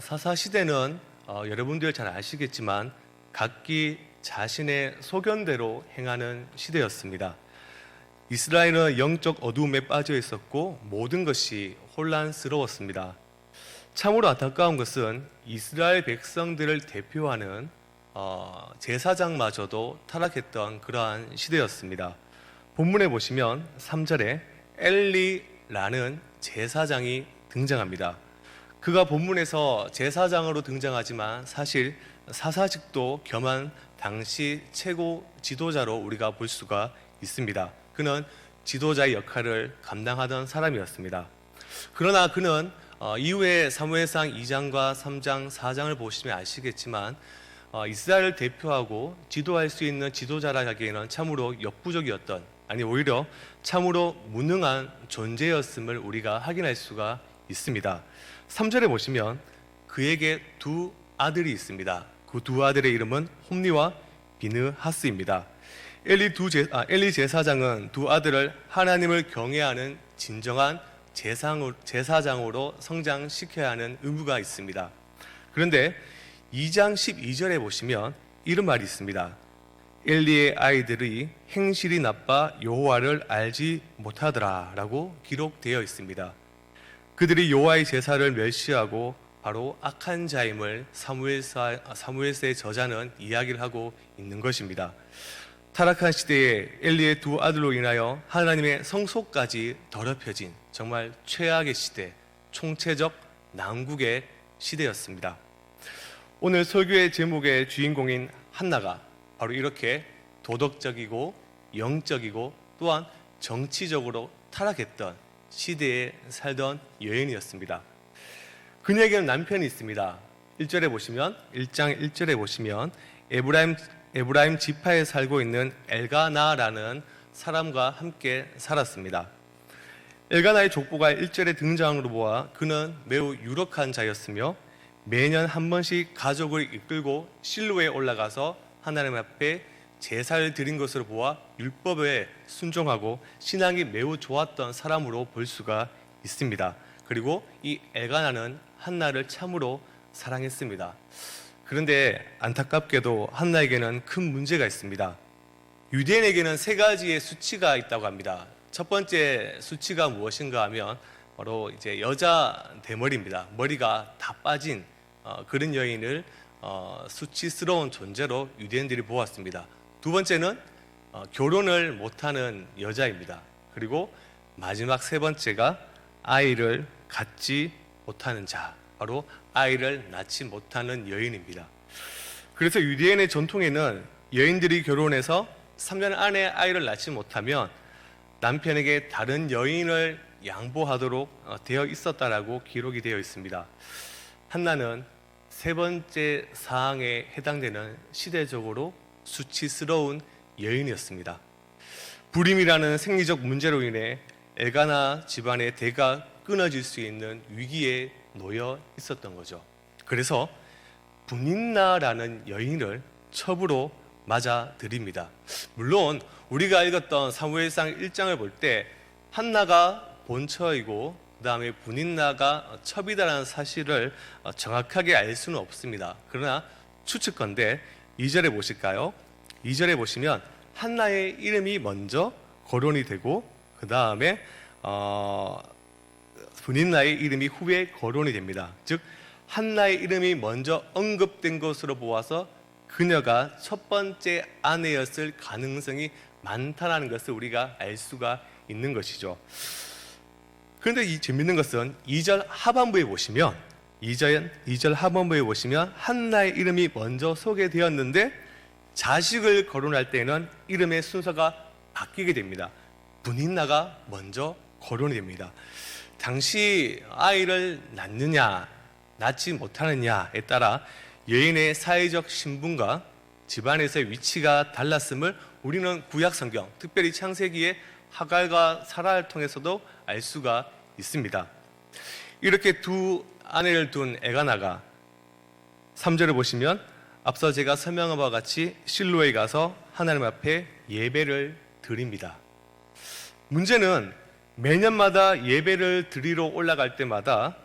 사사시대는 여러분들 잘 아시겠지만 각기 자신의 소견대로 행하는 시대였습니다. 이스라엘은 영적 어두움에 빠져 있었고 모든 것이 혼란스러웠습니다. 참으로 안타까운 것은 이스라엘 백성들을 대표하는 제사장마저도 타락했던 그러한 시대였습니다. 본문에 보시면 3절에 엘리라는 제사장이 등장합니다. 그가 본문에서 제사장으로 등장하지만 사실 사사직도 겸한 당시 최고 지도자로 우리가 볼 수가 있습니다. 그는 지도자의 역할을 감당하던 사람이었습니다. 그러나 그는 이후에 사무엘상 2장과 3장, 4장을 보시면 아시겠지만 이스라엘을 대표하고 지도할 수 있는 지도자라 하기에는 참으로 역부족이었던, 아니 오히려 참으로 무능한 존재였음을 우리가 확인할 수가 있습니다. 3절에 보시면 그에게 두 아들이 있습니다. 그 두 아들의 이름은 홈리와 비느하스입니다. 엘리 제사장은 두 아들을 하나님을 경외하는 진정한 제사장으로 성장시켜야 하는 의무가 있습니다. 그런데 2장 12절에 보시면 이런 말이 있습니다. 엘리의 아이들이 행실이 나빠 여호와를 알지 못하더라 라고 기록되어 있습니다. 그들이 여호와의 제사를 멸시하고 바로 악한 자임을 사무엘서의 저자는 이야기를 하고 있는 것입니다. 타락한 시대에 엘리의 두 아들로 인하여 하나님의 성소까지 더럽혀진 정말 최악의 시대, 총체적 난국의 시대였습니다. 오늘 설교의 제목의 주인공인 한나가 바로 이렇게 도덕적이고 영적이고 또한 정치적으로 타락했던 시대에 살던 여인이었습니다. 그녀에게는 남편이 있습니다. 1절에 보시면 1장 1절에 보시면 에브라임 지파에 살고 있는 엘가나라는 사람과 함께 살았습니다. 엘가나의 족보가 1절에 등장으로 보아 그는 매우 유력한 자였으며 매년 한 번씩 가족을 이끌고 실로에 올라가서 하나님 앞에 제사를 드린 것으로 보아 율법에 순종하고 신앙이 매우 좋았던 사람으로 볼 수가 있습니다. 그리고 이 엘가나는 한나를 참으로 사랑했습니다. 그런데 안타깝게도 한나에게는 큰 문제가 있습니다. 유대인에게는 세 가지의 수치가 있다고 합니다. 첫 번째 수치가 무엇인가 하면 바로 이제 여자 대머리입니다. 머리가 다 빠진 그런 여인을 수치스러운 존재로 유대인들이 보았습니다. 두 번째는 결혼을 못하는 여자입니다. 그리고 마지막 세 번째가 아이를 갖지 못하는 자, 바로 아이를 낳지 못하는 여인입니다. 그래서 유대인의 전통에는 여인들이 결혼해서 3년 안에 아이를 낳지 못하면 남편에게 다른 여인을 양보하도록 되어 있었다라고 기록이 되어 있습니다. 한나는 세 번째 사항에 해당되는 시대적으로 수치스러운 여인이었습니다. 불임이라는 생리적 문제로 인해 엘가나 집안의 대가 끊어질 수 있는 위기에 놓여 있었던 거죠. 그래서 분인나라는 여인을 첩으로 맞아들입니다. 물론 우리가 읽었던 사무엘상 1장을 볼 때 한나가 본처이고 그 다음에 분인나가 첩이다라는 사실을 정확하게 알 수는 없습니다. 그러나 추측컨대 2절에 보실까요? 2절에 보시면 한나의 이름이 먼저 거론이 되고 그 다음에 분인나의 이름이 후에 거론이 됩니다. 즉 한나의 이름이 먼저 언급된 것으로 보아서 그녀가 첫 번째 아내였을 가능성이 많다는 것을 우리가 알 수가 있는 것이죠. 그런데 이 재밌는 것은 2절 하반부에 보시면 2절 하반부에 보시면 한나의 이름이 먼저 소개되었는데 자식을 거론할 때는 이름의 순서가 바뀌게 됩니다. 분인나가 먼저 거론이 됩니다. 당시 아이를 낳느냐 낳지 못하느냐에 따라 여인의 사회적 신분과 집안에서의 위치가 달랐음을 우리는 구약 성경, 특별히 창세기의 하갈과 사라를 통해서도 알 수가 있습니다. 이렇게 두 아내를 둔 엘가나가 3절을 보시면 앞서 제가 설명한 바와 같이 실로에 가서 하나님 앞에 예배를 드립니다. 문제는 매년마다 예배를 드리러 올라갈 때마다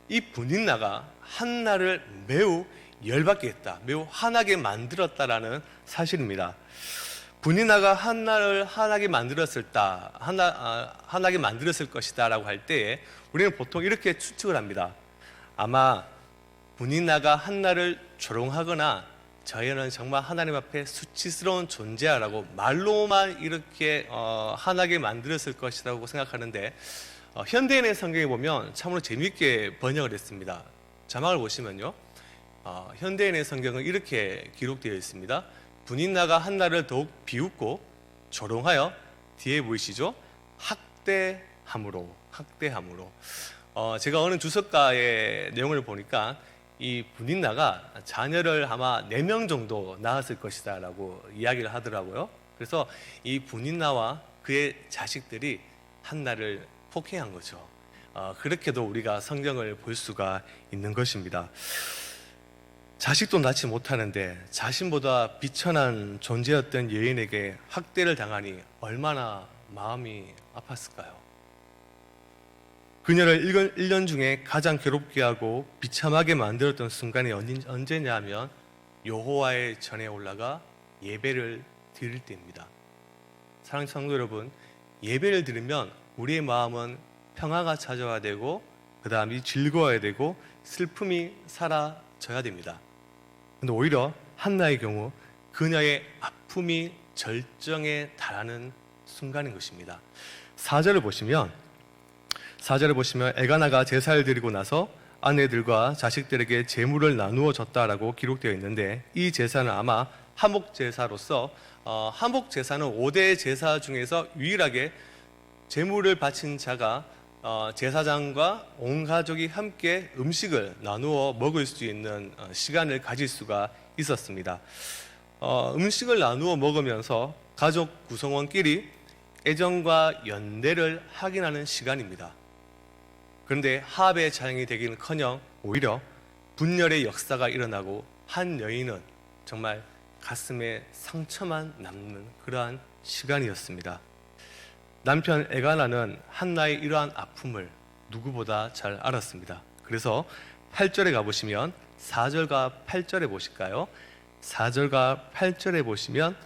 이 분인나가 한나를 매우 열받게 했다, 매우 화나게 만들었다라는 사실입니다. 분인나가 한나를 화나게 만들었을 것이다라고 할 때에 우리는 보통 이렇게 추측을 합니다. 아마 분인나가 한나를 조롱하거나 저희는 정말 하나님 앞에 수치스러운 존재야라고 말로만 이렇게 화나게 만들었을 것이라고 생각하는데, 현대인의 성경에 보면 참으로 재미있게 번역을 했습니다. 자막을 보시면요, 현대인의 성경은 이렇게 기록되어 있습니다. 분인나가 한나를 더욱 비웃고 조롱하여, 뒤에 보이시죠? 학대함으로. 제가 어느 주석가의 내용을 보니까 이 분인나가 자녀를 아마 4명 정도 낳았을 것이다 라고 이야기를 하더라고요. 그래서 이 분인나와 그의 자식들이 한나를 폭행한 거죠. 그렇게도 우리가 성경을 볼 수가 있는 것입니다. 자식도 낳지 못하는데 자신보다 비천한 존재였던 여인에게 학대를 당하니 얼마나 마음이 아팠을까요? 그녀를 1년 중에 가장 괴롭게 하고 비참하게 만들었던 순간이 언제냐 하면 여호와의 전에 올라가 예배를 드릴 때입니다. 사랑하는 성도 여러분, 예배를 드리면 우리의 마음은 평화가 찾아와야 되고, 그 다음에 즐거워야 되고, 슬픔이 사라져야 됩니다. 근데 오히려 한나의 경우 그녀의 아픔이 절정에 달하는 순간인 것입니다. 4절을 보시면 엘가나가 제사를 드리고 나서 아내들과 자식들에게 제물을 나누어 줬다라고 기록되어 있는데, 이 제사는 아마 한복제사로서 한복제사는 5대 제사 중에서 유일하게 제물을 바친 자가 제사장과 온 가족이 함께 음식을 나누어 먹을 수 있는 시간을 가질 수가 있었습니다. 음식을 나누어 먹으면서 가족 구성원끼리 애정과 연대를 확인하는 시간입니다. 그런데 화합의 자양이 되기는커녕 오히려 분열의 역사가 일어나고 한 여인은 정말 가슴에 상처만 남는 그러한 시간이었습니다. 남편 엘가나는 한나의 이러한 아픔을 누구보다 잘 알았습니다. 그래서 8절에 가보시면 4절과 8절에 보실까요? 4절과 8절에 보시면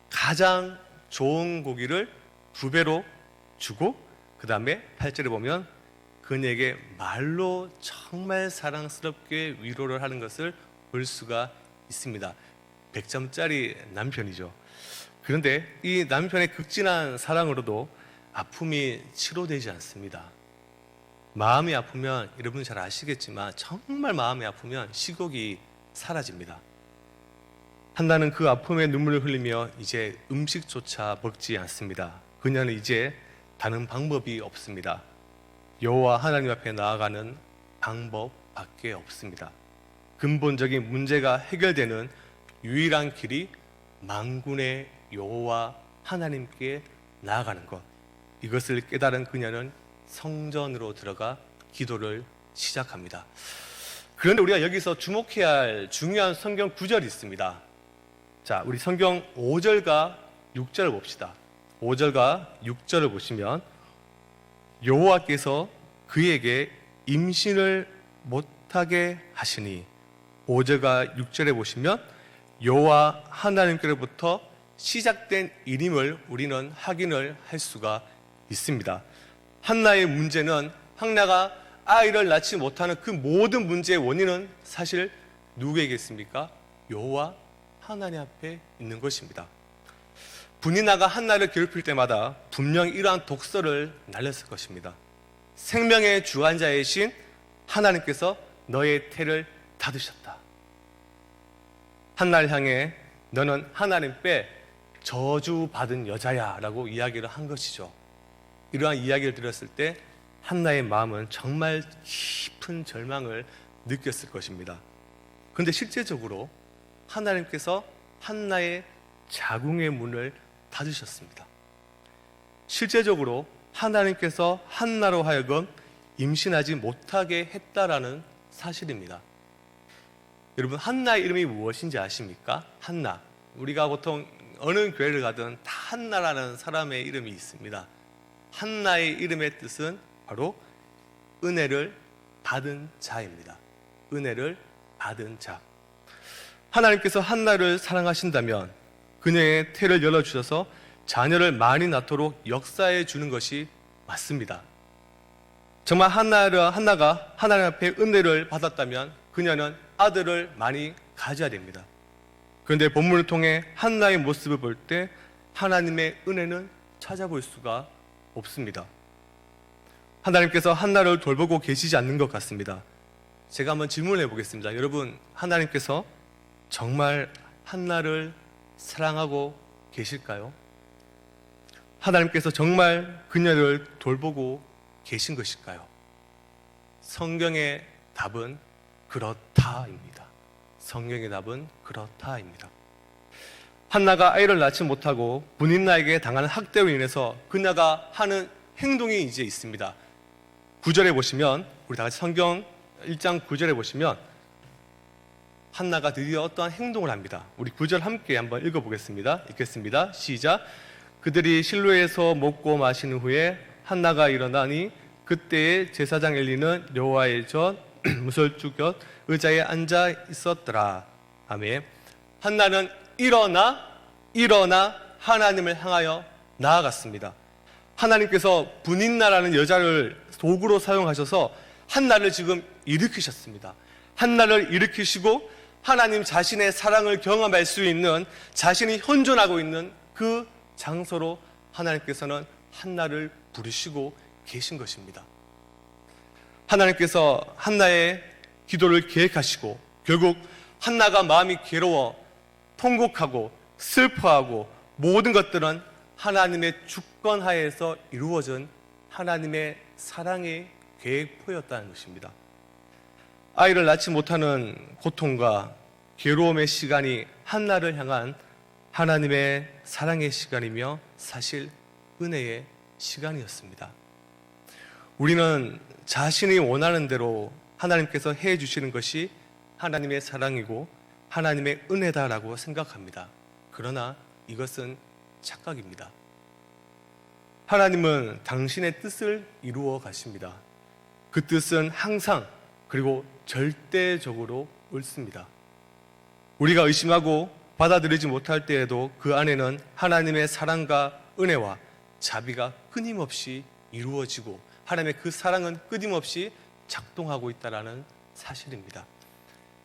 가장 좋은 고기를 2배로 주고, 그 다음에 8절에 보면 그녀에게 말로 정말 사랑스럽게 위로를 하는 것을 볼 수가 있습니다. 100점짜리 남편이죠. 그런데 이 남편의 극진한 사랑으로도 아픔이 치료되지 않습니다. 마음이 아프면, 여러분 잘 아시겠지만 정말 마음이 아프면 식욕이 사라집니다. 한나는 그 아픔의 눈물을 흘리며 이제 음식조차 먹지 않습니다. 그녀는 이제 다른 방법이 없습니다. 여호와 하나님 앞에 나아가는 방법밖에 없습니다. 근본적인 문제가 해결되는 유일한 길이 만군의 여호와 하나님께 나아가는 것, 이것을 깨달은 그녀는 성전으로 들어가 기도를 시작합니다. 그런데 우리가 여기서 주목해야 할 중요한 성경 구절이 있습니다. 자, 우리 성경 5절과 6절을 봅시다. 5절과 6절을 보시면 여호와께서 그에게 임신을 못하게 하시니, 5절과 6절에 보시면 여호와 하나님께로부터 시작된 일임을 우리는 확인을 할 수가 있습니다. 한나의 문제는, 한나가 아이를 낳지 못하는 그 모든 문제의 원인은 사실 누구에게 있습니까? 여호와 하나님 앞에 있는 것입니다. 분인나가 한나를 괴롭힐 때마다 분명히 이러한 독설을 날렸을 것입니다. 생명의 주관자이신 하나님께서 너의 태를 닫으셨다. 한나를 향해 너는 하나님 빼 저주받은 여자야 라고 이야기를 한 것이죠. 이러한 이야기를 들었을 때 한나의 마음은 정말 깊은 절망을 느꼈을 것입니다. 그런데 실제적으로 하나님께서 한나의 자궁의 문을 닫으셨습니다. 실제적으로 하나님께서 한나로 하여금 임신하지 못하게 했다라는 사실입니다. 여러분, 한나의 이름이 무엇인지 아십니까? 한나. 우리가 보통 어느 교회를 가든 다 한나라는 사람의 이름이 있습니다. 한나의 이름의 뜻은 바로 은혜를 받은 자입니다. 은혜를 받은 자. 하나님께서 한나를 사랑하신다면 그녀의 태를 열어주셔서 자녀를 많이 낳도록 역사해 주는 것이 맞습니다. 정말 한나가 하나님 앞에 은혜를 받았다면 그녀는 아들을 많이 가져야 됩니다. 그런데 본문을 통해 한나의 모습을 볼 때 하나님의 은혜는 찾아볼 수가 없습니다. 하나님께서 한나를 돌보고 계시지 않는 것 같습니다. 제가 한번 질문을 해보겠습니다. 여러분, 하나님께서 정말 한나를 사랑하고 계실까요? 하나님께서 정말 그녀를 돌보고 계신 것일까요? 성경의 답은 그렇다입니다. 성경의 답은 그렇다입니다. 한나가 아이를 낳지 못하고 분인나에게 당하는 학대로 인해서 그녀가 하는 행동이 이제 있습니다. 9절에 보시면, 우리 다 같이 성경 1장 9절에 보시면 한나가 드디어 어떠한 행동을 합니다. 우리 9절 함께 한번 읽어보겠습니다. 읽겠습니다. 시작. 그들이 실로에서 먹고 마신 후에 한나가 일어나니 그때에 제사장 엘리는 여호와의 전 무설주 곁 의자에 앉아 있었더라. 아멘. 한나는 일어나 하나님을 향하여 나아갔습니다. 하나님께서 분인나라는 여자를 도구로 사용하셔서 한나를 지금 일으키셨습니다. 한나를 일으키시고 하나님 자신의 사랑을 경험할 수 있는, 자신이 현존하고 있는 그 장소로 하나님께서는 한나를 부르시고 계신 것입니다. 하나님께서 한나의 기도를 계획하시고 결국 한나가 마음이 괴로워 통곡하고 슬퍼하고 모든 것들은 하나님의 주권하에서 이루어진 하나님의 사랑의 계획표였다는 것입니다. 아이를 낳지 못하는 고통과 괴로움의 시간이 한나를 향한 하나님의 사랑의 시간이며 사실 은혜의 시간이었습니다. 우리는 자신이 원하는 대로 하나님께서 해 주시는 것이 하나님의 사랑이고 하나님의 은혜다라고 생각합니다. 그러나 이것은 착각입니다. 하나님은 당신의 뜻을 이루어 가십니다. 그 뜻은 항상 그리고 절대적으로 옳습니다. 우리가 의심하고 받아들이지 못할 때에도 그 안에는 하나님의 사랑과 은혜와 자비가 끊임없이 이루어지고 하나님의 그 사랑은 끊임없이 작동하고 있다는 사실입니다.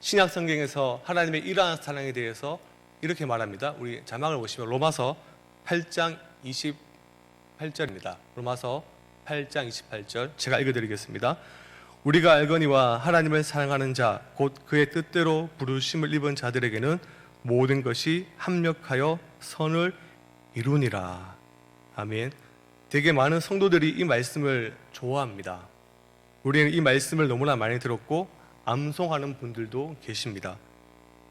신약 성경에서 하나님의 이러한 사랑에 대해서 이렇게 말합니다. 우리 자막을 보시면 로마서 8장 28절입니다. 로마서 8장 28절 제가 읽어드리겠습니다. 우리가 알거니와 하나님을 사랑하는 자 곧 그의 뜻대로 부르심을 입은 자들에게는 모든 것이 합력하여 선을 이루니라. 아멘. 되게 많은 성도들이 이 말씀을 좋아합니다. 우리는 이 말씀을 너무나 많이 들었고 암송하는 분들도 계십니다.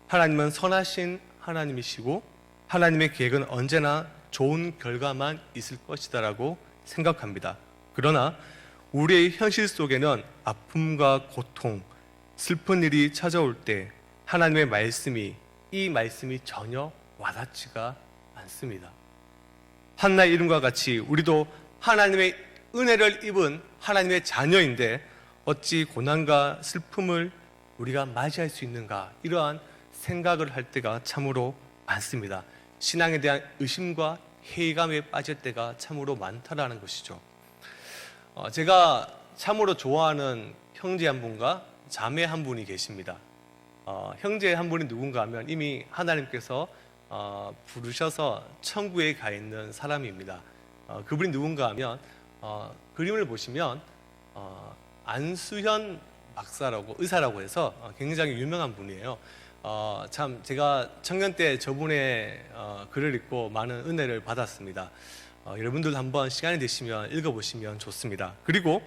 하나님은 선하신 하나님이시고 하나님의 계획은 언제나 좋은 결과만 있을 것이다라고 생각합니다. 그러나 우리의 현실 속에는 아픔과 고통, 슬픈 일이 찾아올 때 하나님의 이 말씀이 전혀 와닿지가 않습니다. 한나의 이름과 같이 우리도 하나님의 은혜를 입은 하나님의 자녀인데 어찌 고난과 슬픔을 우리가 맞이할 수 있는가, 이러한 생각을 할 때가 참으로 많습니다. 신앙에 대한 의심과 회의감에 빠질 때가 참으로 많다라는 것이죠. 제가 참으로 좋아하는 형제 한 분과 자매 한 분이 계십니다. 형제 한 분이 누군가 하면 이미 하나님께서 부르셔서 천국에 가 있는 사람입니다. 그분이 누군가 하면 그림을 보시면 안수현 박사라고, 의사라고 해서 굉장히 유명한 분이에요. 참 제가 청년 때 저분의 글을 읽고 많은 은혜를 받았습니다. 여러분들도 한번 시간이 되시면 읽어보시면 좋습니다. 그리고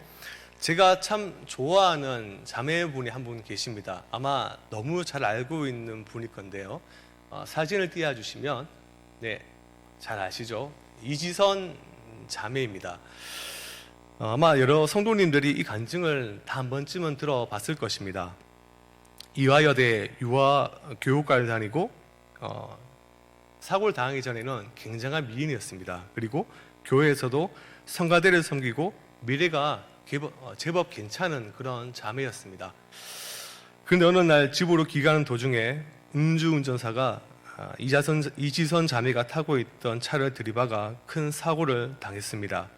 제가 참 좋아하는 자매분이 한 분 계십니다. 아마 너무 잘 알고 있는 분일 건데요. 사진을 띄워주시면 네, 잘 아시죠? 이지선 자매입니다. 아마 여러 성도님들이 이 간증을 다 한 번쯤은 들어봤을 것입니다. 이화여대 유아교육과를 다니고 사고를 당하기 전에는 굉장한 미인이었습니다. 그리고 교회에서도 성가대를 섬기고 미래가 제법 괜찮은 그런 자매였습니다. 그런데 어느 날 집으로 귀가하는 도중에 음주운전사가 이지선 자매가 타고 있던 차를 들이박아 큰 사고를 당했습니다.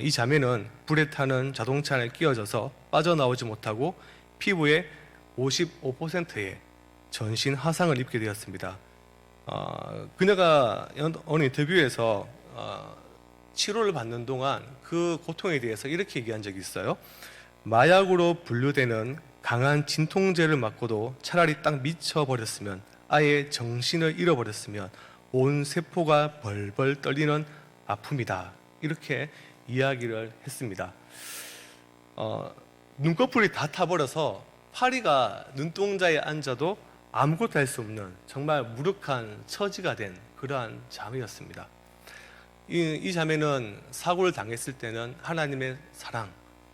이 자매는 불에 타는 자동차 안에 끼어져서 빠져나오지 못하고 피부의 55%의 전신 화상을 입게 되었습니다. 그녀가 어느 인터뷰에서 치료를 받는 동안 그 고통에 대해서 이렇게 얘기한 적이 있어요. 마약으로 분류되는 강한 진통제를 맞고도 차라리 딱 미쳐버렸으면, 아예 정신을 잃어버렸으면 온 세포가 벌벌 떨리는 아픔이다. 이렇게 이야기를 했습니다. 눈꺼풀이 다 타버려서 파리가 눈동자에 앉아도 아무것도 할 수 없는 정말 무력한 처지가 된 그러한 자매였습니다. 이 자매는 사고를 당했을 때는 하나님의 사랑,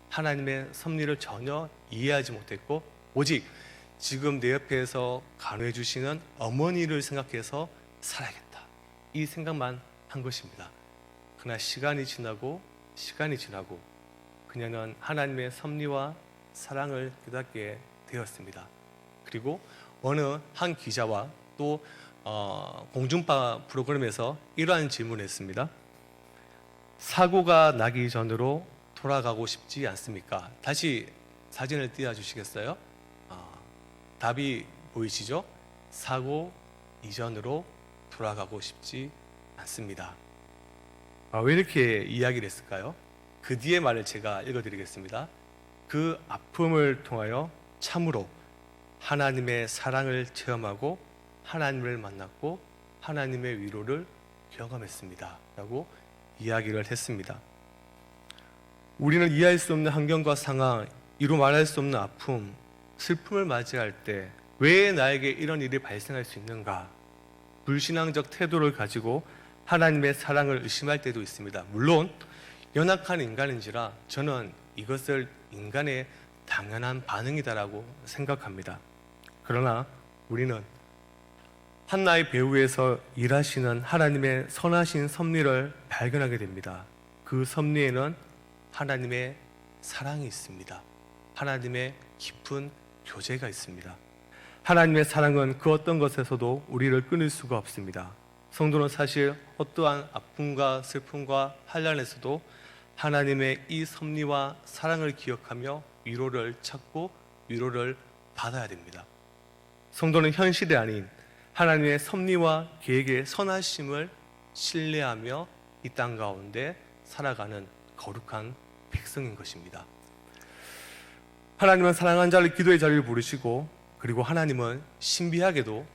하나님의 섭리를 전혀 이해하지 못했고 오직 지금 내 옆에서 간호해 주시는 어머니를 생각해서 살아야겠다, 이 생각만 한 것입니다. 그러나 시간이 지나고 그녀는 하나님의 섭리와 사랑을 깨닫게 되었습니다. 그리고 어느 한 기자와 또 공중파 프로그램에서 이러한 질문을 했습니다. 사고가 나기 전으로 돌아가고 싶지 않습니까? 다시 사진을 띄워주시겠어요? 답이 보이시죠? 사고 이전으로 돌아가고 싶지 않습니다. 왜 이렇게 이야기를 했을까요? 그 뒤의 말을 제가 읽어드리겠습니다. 그 아픔을 통하여 참으로 하나님의 사랑을 체험하고 하나님을 만났고 하나님의 위로를 경험했습니다. 라고 이야기를 했습니다. 우리는 이해할 수 없는 환경과 상황, 이루 말할 수 없는 아픔, 슬픔을 맞이할 때 왜 나에게 이런 일이 발생할 수 있는가? 불신앙적 태도를 가지고 하나님의 사랑을 의심할 때도 있습니다. 물론 연약한 인간인지라 저는 이것을 인간의 당연한 반응이다라고 생각합니다. 그러나 우리는 한나의 배후에서 일하시는 하나님의 선하신 섭리를 발견하게 됩니다. 그 섭리에는 하나님의 사랑이 있습니다. 하나님의 깊은 교제가 있습니다. 하나님의 사랑은 그 어떤 것에서도 우리를 끊을 수가 없습니다. 성도는 사실 어떠한 아픔과 슬픔과 환난에서도 하나님의 이 섭리와 사랑을 기억하며 위로를 찾고 위로를 받아야 됩니다. 성도는 현실이 아닌 하나님의 섭리와 계획의 선하심을 신뢰하며 이 땅 가운데 살아가는 거룩한 백성인 것입니다. 하나님은 사랑한 자를 기도의 자리를 부르시고, 그리고 하나님은 신비하게도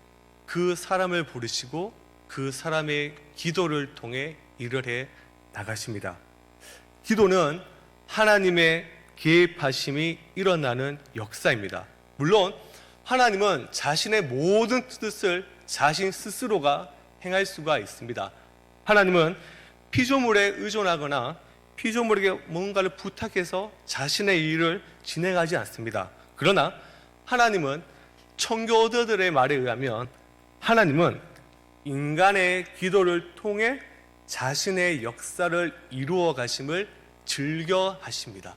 그 사람을 부르시고 그 사람의 기도를 통해 일을 해 나가십니다. 기도는 하나님의 개입하심이 일어나는 역사입니다. 물론 하나님은 자신의 모든 뜻을 자신 스스로가 행할 수가 있습니다. 하나님은 피조물에 의존하거나 피조물에게 뭔가를 부탁해서 자신의 일을 진행하지 않습니다. 그러나 하나님은 청교도들의 말에 의하면 하나님은 인간의 기도를 통해 자신의 역사를 이루어 가심을 즐겨 하십니다.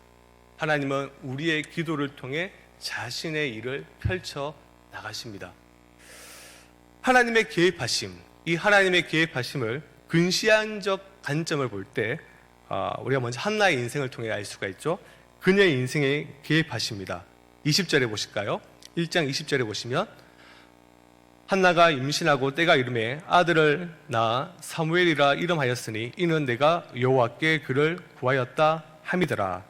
하나님은 우리의 기도를 통해 자신의 일을 펼쳐 나가십니다. 하나님의 개입하심, 이 하나님의 개입하심을 근시안적 관점을 볼 때 우리가 먼저 한나의 인생을 통해 알 수가 있죠. 그녀의 인생에 개입하십니다. 20절에 보실까요? 1장 20절에 보시면 한나가 임신하고 때가 이름에 아들을 낳아 사무엘이라 이름하였으니 이는 내가 여호와께 그를 구하였다 함이더라.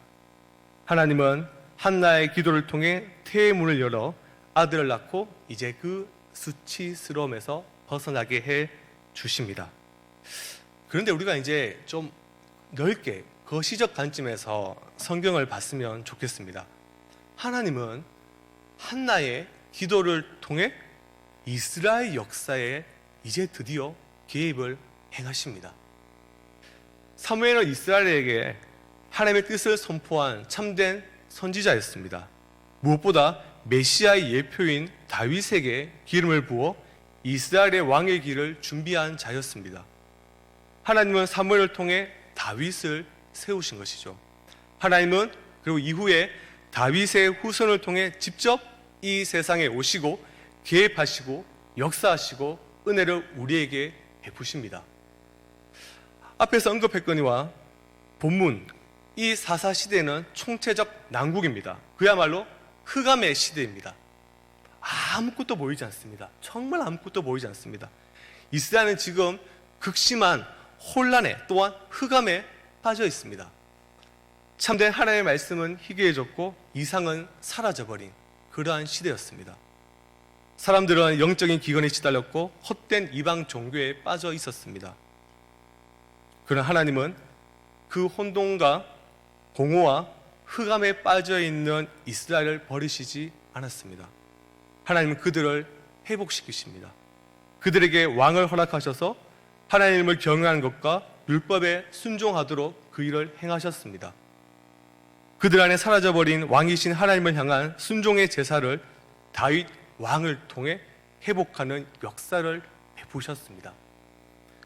하나님은 한나의 기도를 통해 태의 문을 열어 아들을 낳고 이제 그 수치스러움에서 벗어나게 해 주십니다. 그런데 우리가 이제 좀 넓게 거시적 관점에서 성경을 봤으면 좋겠습니다. 하나님은 한나의 기도를 통해 이스라엘 역사에 이제 드디어 개입을 행하십니다. 사무엘은 이스라엘에게 하나님의 뜻을 선포한 참된 선지자였습니다. 무엇보다 메시아의 예표인 다윗에게 기름을 부어 이스라엘의 왕의 길을 준비한 자였습니다. 하나님은 사무엘을 통해 다윗을 세우신 것이죠. 하나님은 그리고 이후에 다윗의 후손을 통해 직접 이 세상에 오시고 개입하시고 역사하시고 은혜를 우리에게 베푸십니다. 앞에서 언급했거니와 본문 이 사사 시대는 총체적 난국입니다. 그야말로 흑암의 시대입니다. 아무것도 보이지 않습니다. 정말 아무것도 보이지 않습니다. 이스라엘은 지금 극심한 혼란에 또한 흑암에 빠져 있습니다. 참된 하나님의 말씀은 희귀해졌고 이상은 사라져버린 그러한 시대였습니다. 사람들은 영적인 기근에 시달렸고 헛된 이방 종교에 빠져 있었습니다. 그러나 하나님은 그 혼돈과 공허와 흑암에 빠져 있는 이스라엘을 버리시지 않았습니다. 하나님은 그들을 회복시키십니다. 그들에게 왕을 허락하셔서 하나님을 경외하는 것과 율법에 순종하도록 그 일을 행하셨습니다. 그들 안에 사라져버린 왕이신 하나님을 향한 순종의 제사를 다윗 왕을 통해 회복하는 역사를 베푸셨습니다.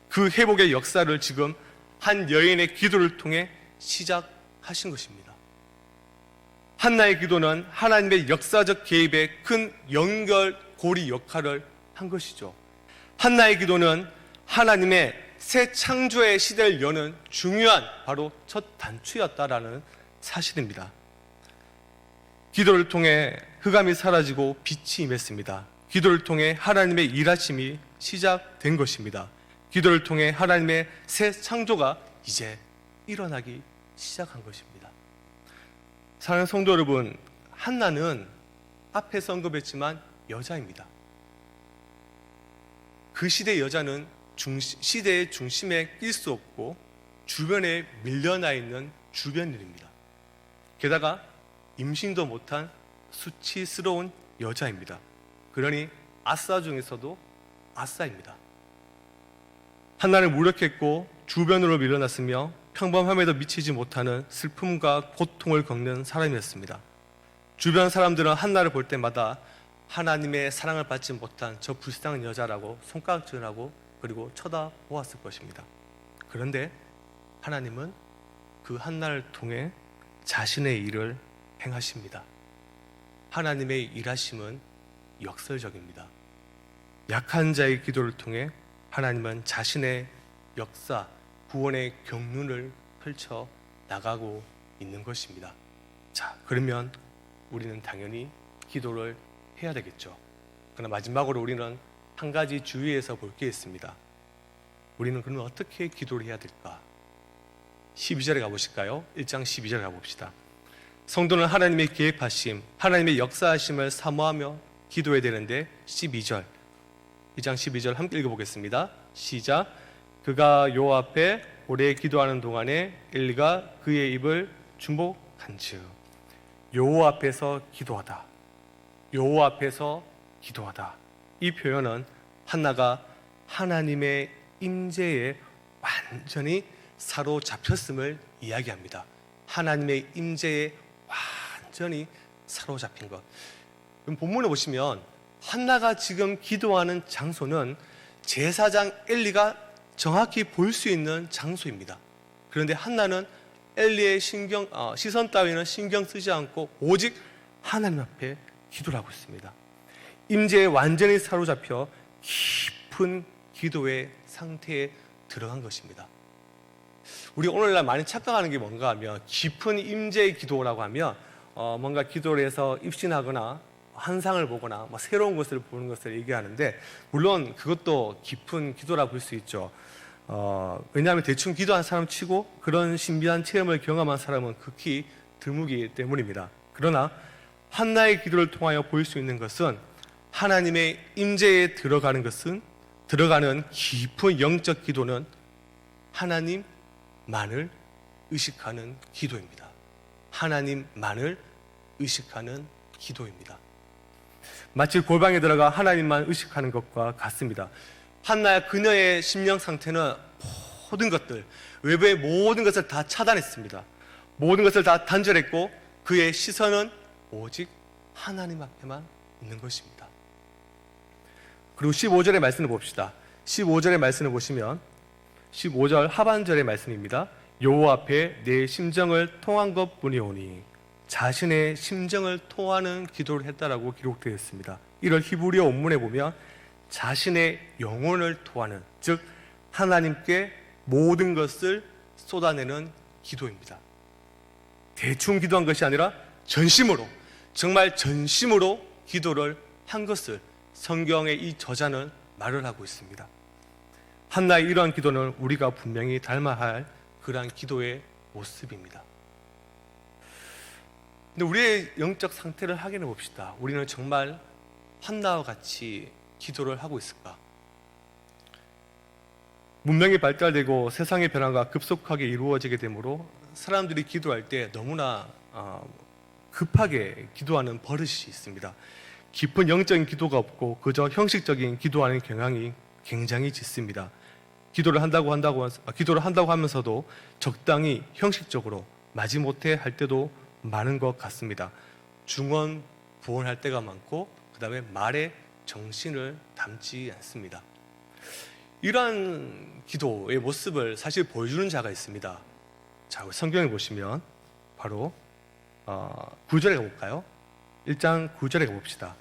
그 회복의 역사를 지금 한 여인의 기도를 통해 시작하신 것입니다. 한나의 기도는 하나님의 역사적 개입에 큰 연결고리 역할을 한 것이죠. 한나의 기도는 하나님의 새 창조의 시대를 여는 중요한 바로 첫 단추였다라는 사실입니다. 기도를 통해 흑암이 사라지고 빛이 임했습니다. 기도를 통해 하나님의 일하심이 시작된 것입니다. 기도를 통해 하나님의 새 창조가 이제 일어나기 시작한 것입니다. 사랑하는 성도 여러분, 한나는 앞에서 언급했지만 여자입니다. 그 시대의 여자는 시대의 중심에 낄 수 없고 주변에 밀려나 있는 주변인입니다. 게다가 임신도 못한 수치스러운 여자입니다. 그러니 아싸 중에서도 아싸입니다. 한나는 무력했고 주변으로 밀려났으며 평범함에도 미치지 못하는 슬픔과 고통을 겪는 사람이었습니다. 주변 사람들은 한나를 볼 때마다 하나님의 사랑을 받지 못한 저 불쌍한 여자라고 손가락질하고 그리고 쳐다보았을 것입니다. 그런데 하나님은 그 한나를 통해 자신의 일을 행하십니다. 하나님의 일하심은 역설적입니다. 약한 자의 기도를 통해 하나님은 자신의 역사, 구원의 경륜을 펼쳐 나가고 있는 것입니다. 자, 그러면 우리는 당연히 기도를 해야 되겠죠. 그러나 마지막으로 우리는 한 가지 주의해서 볼 게 있습니다. 우리는 그러면 어떻게 기도를 해야 될까? 12절에 가보실까요? 1장 12절에 가봅시다. 성도는 하나님의 계획하심, 하나님의 역사하심을 사모하며 기도해야 되는데 12절, 2장 12절 함께 읽어보겠습니다. 시작. 그가 여호와 앞에 오래 기도하는 동안에 엘리가 그의 입을 중복한즉. 여호와 앞에서 기도하다, 여호와 앞에서 기도하다. 이 표현은 한나가 하나님의 임재에 완전히 사로잡혔음을 이야기합니다. 하나님의 임재에 완전히 사로잡힌 것. 그럼 본문에 보시면 한나가 지금 기도하는 장소는 제사장 엘리가 정확히 볼 수 있는 장소입니다. 그런데 한나는 엘리의 시선 따위는 신경 쓰지 않고 오직 하나님 앞에 기도를 하고 있습니다. 임재에 완전히 사로잡혀 깊은 기도의 상태에 들어간 것입니다. 우리 오늘날 많이 착각하는 게 뭔가 하면 깊은 임재의 기도라고 하면 뭔가 기도를 해서 입신하거나 환상을 보거나 새로운 것을 보는 것을 얘기하는데, 물론 그것도 깊은 기도라 볼 수 있죠. 왜냐하면 대충 기도한 사람 치고 그런 신비한 체험을 경험한 사람은 극히 드물기 때문입니다. 그러나 한나의 기도를 통하여 볼 수 있는 것은 하나님의 임재에 들어가는 깊은 영적 기도는 하나님만을 의식하는 기도입니다. 하나님만을 의식하는 기도입니다. 마치 골방에 들어가 하나님만 의식하는 것과 같습니다. 한나의 그녀의 심령 상태는 모든 것들, 외부의 모든 것을 다 차단했습니다. 모든 것을 다 단절했고 그의 시선은 오직 하나님 앞에만 있는 것입니다. 그리고 15절의 말씀을 봅시다. 15절의 말씀을 보시면 15절 하반절의 말씀입니다. 여호와 앞에 내 심정을 통한 것뿐이오니. 자신의 심정을 토하는 기도를 했다라고 기록되어 있습니다. 이를 히브리어 원문에 보면 자신의 영혼을 토하는, 즉 하나님께 모든 것을 쏟아내는 기도입니다. 대충 기도한 것이 아니라 전심으로, 정말 전심으로 기도를 한 것을 성경의 이 저자는 말을 하고 있습니다. 한나의 이러한 기도는 우리가 분명히 닮아야 할 그러한 기도의 모습입니다. 근데 우리의 영적 상태를 확인해 봅시다. 우리는 정말 한나와 같이 기도를 하고 있을까? 문명이 발달되고 세상의 변화가 급속하게 이루어지게 되므로 사람들이 기도할 때 너무나 급하게 기도하는 버릇이 있습니다. 깊은 영적인 기도가 없고 그저 형식적인 기도하는 경향이 굉장히 짙습니다. 기도를 한다고 하면서도 적당히 형식적으로 마지못해 할 때도 많은 것 같습니다. 중언부언할 때가 많고 그 다음에 말에 정신을 담지 않습니다. 이러한 기도의 모습을 사실 보여주는 자가 있습니다. 자, 성경에 보시면 바로 9절에 가볼까요? 1장 9절에 가봅시다.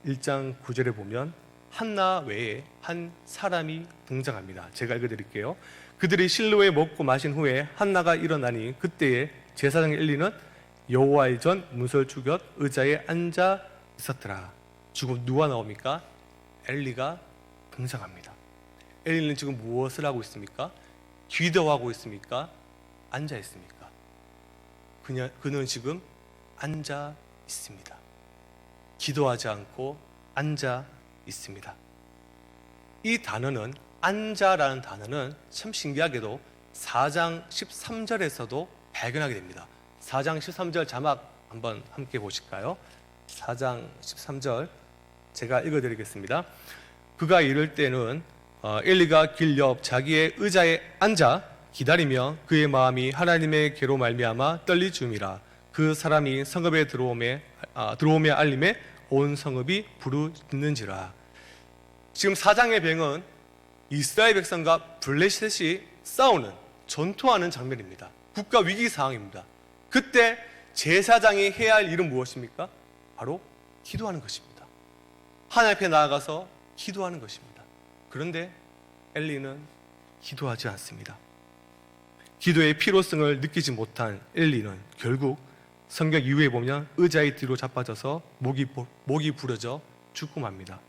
1장 9절에 보면 한나 외에 한 사람이 등장합니다. 제가 읽어드릴게요. 그들이 실로에 먹고 마신 후에 한나가 일어나니 그때에 제사장 엘리는 여호와의 전 문설 주곁 의자에 앉아 있었더라. 지금 누가 나옵니까? 엘리가 등장합니다. 엘리는 지금 무엇을 하고 있습니까? 기도하고 있습니까? 앉아 있습니까? 그는 지금 앉아 있습니다. 기도하지 않고 앉아 있습니다. 이 단어는, 앉아라는 단어는 참 신기하게도 4장 13절에서도 발견하게 됩니다. 4장 13절 자막 한번 함께 보실까요? 4장 13절 제가 읽어드리겠습니다. 그가 이럴 때는 엘리가 길 옆 자기의 의자에 앉아 기다리며 그의 마음이 하나님의 계로 말미암아 떨리줌이라. 그 사람이 성읍에 들어오매 알림에 온 성읍이 부르짖는지라. 지금 4장의 배경은 이스라엘 백성과 블레셋이 싸우는, 전투하는 장면입니다. 국가 위기 상황입니다. 그때 제사장이 해야 할 일은 무엇입니까? 바로 기도하는 것입니다. 하나님 앞에 나아가서 기도하는 것입니다. 그런데 엘리는 기도하지 않습니다. 기도의 필요성을 느끼지 못한 엘리는 결국 성경 이후에 보면 의자의 뒤로 자빠져서 목이 부러져 죽고 맙니다.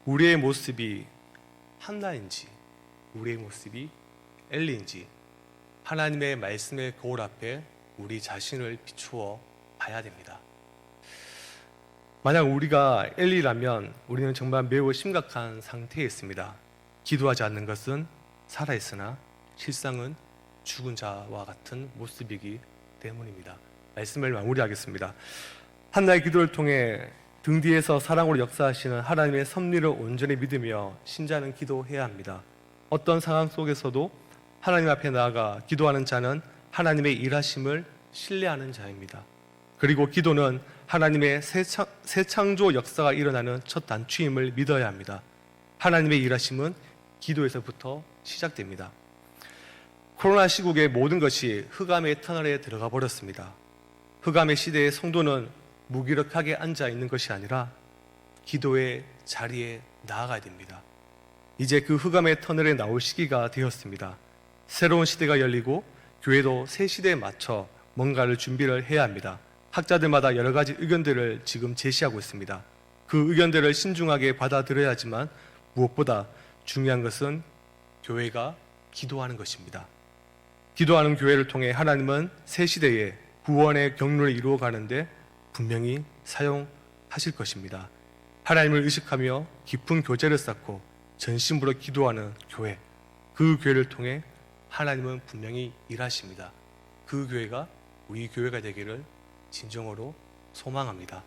우리의 모습이 한나인지 우리의 모습이 엘리인지 하나님의 말씀의 거울 앞에 우리 자신을 비추어 봐야 됩니다. 만약 우리가 엘리라면 우리는 정말 매우 심각한 상태에 있습니다. 기도하지 않는 것은 살아있으나 실상은 죽은 자와 같은 모습이기 때문입니다. 말씀을 마무리하겠습니다. 한나의 기도를 통해 등 뒤에서 사랑으로 역사하시는 하나님의 섭리를 온전히 믿으며 신자는 기도해야 합니다. 어떤 상황 속에서도 하나님 앞에 나아가 기도하는 자는 하나님의 일하심을 신뢰하는 자입니다. 그리고 기도는 하나님의 새 창조 역사가 일어나는 첫 단추임을 믿어야 합니다. 하나님의 일하심은 기도에서부터 시작됩니다. 코로나 시국의 모든 것이 흑암의 터널에 들어가 버렸습니다. 흑암의 시대의 성도는 무기력하게 앉아 있는 것이 아니라 기도의 자리에 나아가야 됩니다. 이제 그 흑암의 터널에 나올 시기가 되었습니다. 새로운 시대가 열리고 교회도 새 시대에 맞춰 뭔가를 준비를 해야 합니다. 학자들마다 여러 가지 의견들을 지금 제시하고 있습니다. 그 의견들을 신중하게 받아들여야 하지만 무엇보다 중요한 것은 교회가 기도하는 것입니다. 기도하는 교회를 통해 하나님은 새 시대에 구원의 경로를 이루어 가는데 분명히 사용하실 것입니다. 하나님을 의식하며 깊은 교제를 쌓고 전심으로 기도하는 교회, 그 교회를 통해 하나님은 분명히 일하십니다. 그 교회가 우리 교회가 되기를 진정으로 소망합니다.